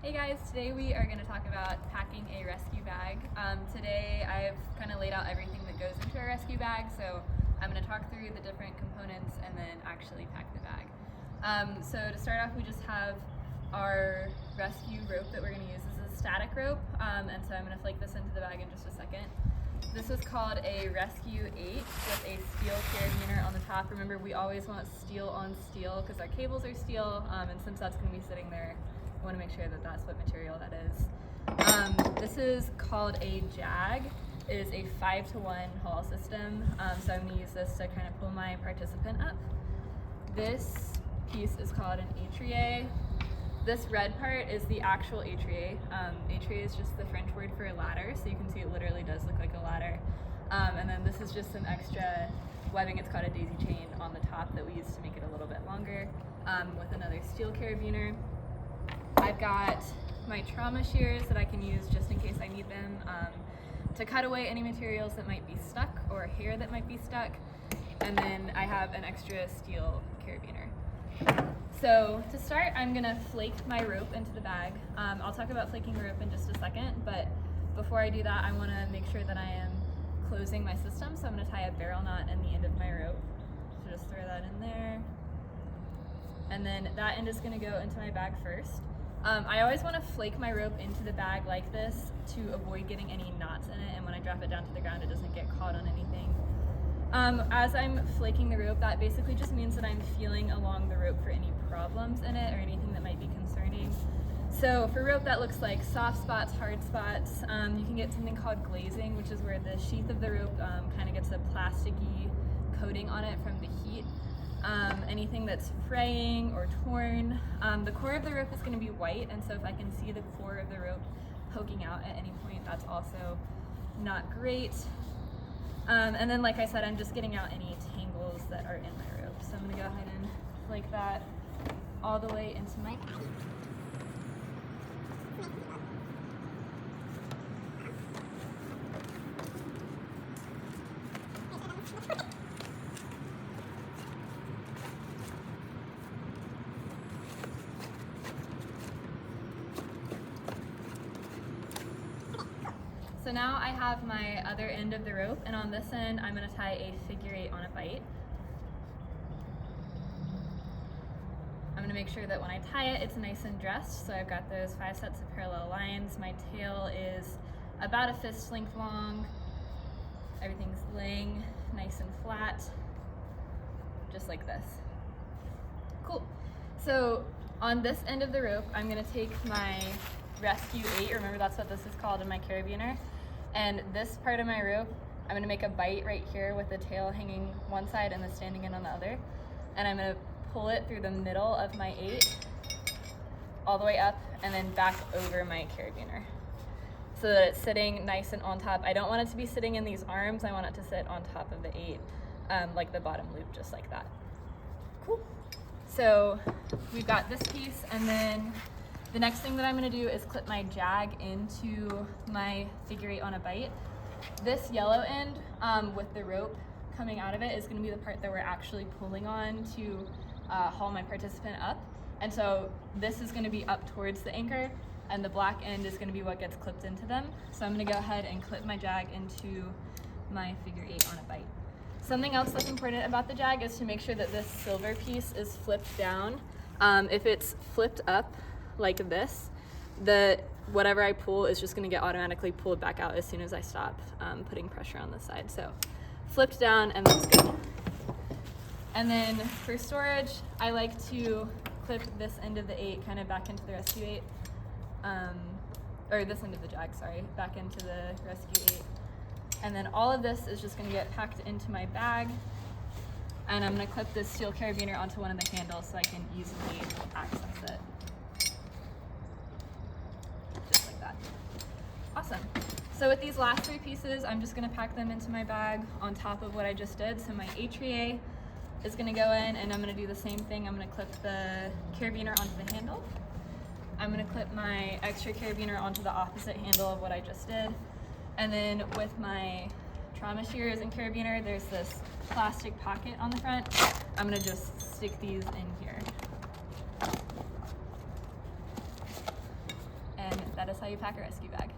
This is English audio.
Hey guys, today we are going to talk about packing a rescue bag. Today I've kind of laid out everything that goes into a rescue bag, so I'm going to talk through the different components and then actually pack the bag. So to start off, we just have our rescue rope that we're going to use. This is a static rope, and so I'm going to flake this into the bag in just a second. This is called a Rescue 8 with a steel carabiner on the top. Remember, we always want steel on steel because our cables are steel, and since that's going to be sitting there, I want to make sure that that's what material that is. This is called a JAG. It is a 5-to-1 haul system, so I'm going to use this to kind of pull my participant up. This piece is called an atria. This red part is the actual atria. Atria is just the French word for a ladder, so you can see it literally does look like a ladder. And then this is just some extra webbing. It's called a daisy chain on the top that we use to make it a little bit longer, with another steel carabiner. I've got my trauma shears that I can use just in case I need them to cut away any materials that might be stuck or hair that might be stuck. And then I have an extra steel carabiner. So to start, I'm gonna flake my rope into the bag. I'll talk about flaking the rope in just a second, but before I do that, I wanna make sure that I am closing my system. So I'm gonna tie a barrel knot in the end of my rope. So just throw that in there. And then that end is gonna go into my bag first. I always want to flake my rope into the bag like this to avoid getting any knots in it, and when I drop it down to the ground it doesn't get caught on anything. As I'm flaking the rope, that basically just means that I'm feeling along the rope for any problems in it or anything that might be concerning. So for rope, that looks like soft spots, hard spots. You can get something called glazing, which is where the sheath of the rope kind of gets a plasticky coating on it from the heat. Anything that's fraying or torn. The core of the rope is going to be white, and so if I can see the core of the rope poking out at any point, that's also not great. And then, like I said, I'm just getting out any tangles that are in my rope. So I'm going to go ahead and flake that all the way into my So now I have my other end of the rope, and on this end I'm going to tie a figure 8 on a bight. I'm going to make sure that when I tie it, it's nice and dressed. So I've got those 5 sets of parallel lines. My tail is about a fist length long. Everything's laying nice and flat, just like this. Cool. So on this end of the rope, I'm going to take my Rescue 8, remember that's what this is called in my carabiner, and this part of my rope, I'm going to make a bight right here with the tail hanging one side and the standing end on the other, and I'm going to pull it through the middle of my 8 all the way up and then back over my carabiner so that it's sitting nice and on top. I don't want it to be sitting in these arms, I want it to sit on top of the 8, like the bottom loop, just like that. Cool. So we've got this piece, and then the next thing that I'm going to do is clip my JAG into my figure 8 on a bight. This yellow end with the rope coming out of it is going to be the part that we're actually pulling on to haul my participant up. And so this is going to be up towards the anchor, and the black end is going to be what gets clipped into them. So I'm going to go ahead and clip my JAG into my figure 8 on a bight. Something else that's important about the JAG is to make sure that this silver piece is flipped down. If it's flipped up like this, whatever I pull is just going to get automatically pulled back out as soon as I stop putting pressure on the side. So flipped down, and that's good. And then for storage, I like to clip this end of the 8 kind of back into the Rescue 8, or this end of the JAG, sorry, back into the Rescue 8. And then all of this is just going to get packed into my bag, and I'm going to clip this steel carabiner onto one of the handles so I can easily access it. Awesome. So with these last 3 pieces, I'm just going to pack them into my bag on top of what I just did. So my atria is going to go in, and I'm going to do the same thing. I'm going to clip the carabiner onto the handle. I'm going to clip my extra carabiner onto the opposite handle of what I just did. And then with my trauma shears and carabiner, there's this plastic pocket on the front. I'm going to just stick these in here. that is how you pack a rescue bag.